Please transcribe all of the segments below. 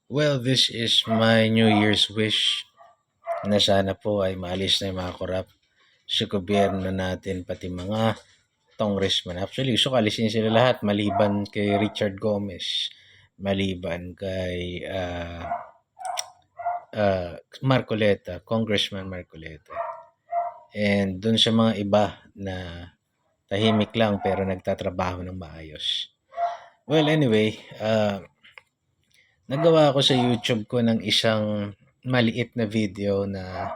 Well, this is my New Year's wish na sana po ay maalis na yung mga korap sa gobyerno natin, pati mga congressman. Actually, gusto ko alisin sila lahat maliban kay Richard Gomez, maliban kay Marcoleta, Congressman Marcoleta. And dun sa mga iba na tahimik lang pero nagtatrabaho ng maayos. Well, anyway, nagawa ko sa YouTube ko ng isang maliit na video na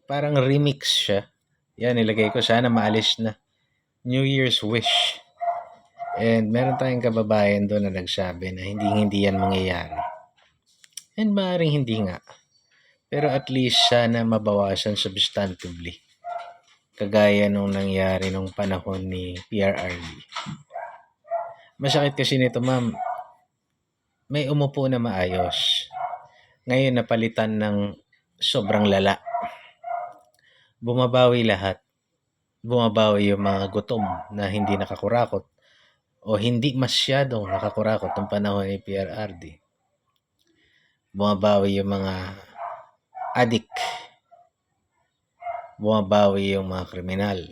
parang remix siya. Yan, nilagay ko. Sana maalis na. New Year's wish. And meron tayong kababayan doon na nagsabi na hindi yan mangyayari. And maaaring hindi nga. Pero at least sana mabawasan substantively. Kagaya nung nangyari nung panahon ni PRRD. Masakit kasi nito, ma'am. May umupo na maayos. Ngayon napalitan ng sobrang lala. Bumabawi lahat. Bumabawi yung mga gutom na hindi nakakurakot o hindi masyadong nakakurakot ng panahon ni PRRD. Bumabawi yung mga adik. Bumabawi yung mga kriminal.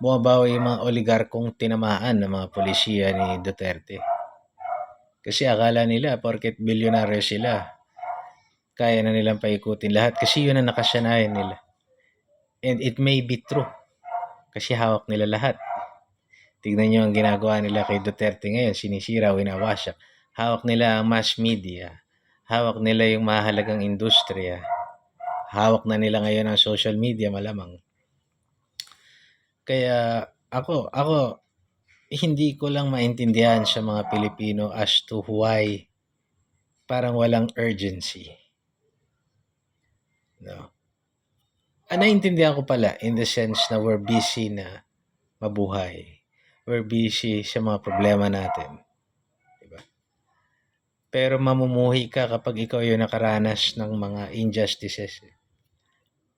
Bumabawi yung mga oligarkong tinamaan ng mga polisiya ni Duterte. Kasi akala nila, porket bilyonaryo sila, kaya na nilang paikutin lahat kasi yun ang nakasanayan nila. And it may be true kasi hawak nila lahat. Tignan nyo ang ginagawa nila kay Duterte ngayon, sinisira, winawasak. Hawak nila ang mass media. Hawak nila yung mahalagang industriya. Hawak na nila ngayon ang social media, malamang. Kaya ako, hindi ko lang maintindihan sa mga Pilipino as to why parang walang urgency. No. Naiintindihan ko pala in the sense na we're busy na mabuhay. We're busy sa mga problema natin. Diba? Pero mamumuhi ka kapag ikaw yung nakaranas ng mga injustices.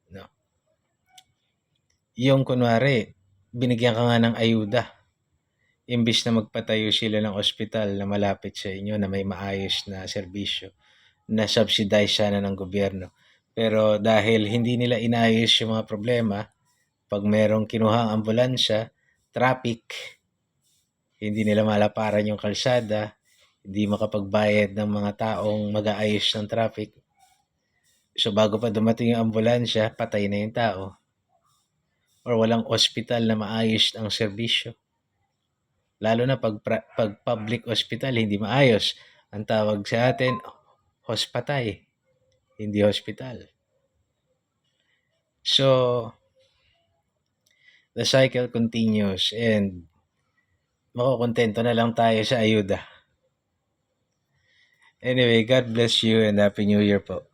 No. Yung kunwari, binigyan ka nga ng ayuda. Imbis na magpatayo sila ng ospital na malapit sa inyo na may maayos na serbisyo na subsidize sana ng gobyerno. Pero dahil hindi nila inayos yung mga problema, pag merong kinuhang ambulansya, traffic, hindi nila malaparan yung kalsada, hindi makapagbayad ng mga taong mag-aayos ng traffic. So bago pa dumating yung ambulansya, patay na yung tao. Or walang ospital na maayos ang serbisyo. Lalo na pag public hospital, hindi maayos. Ang tawag sa atin, hospatay, hindi hospital. So, the cycle continues and makukontento na lang tayo sa ayuda. Anyway, God bless you and Happy New Year po.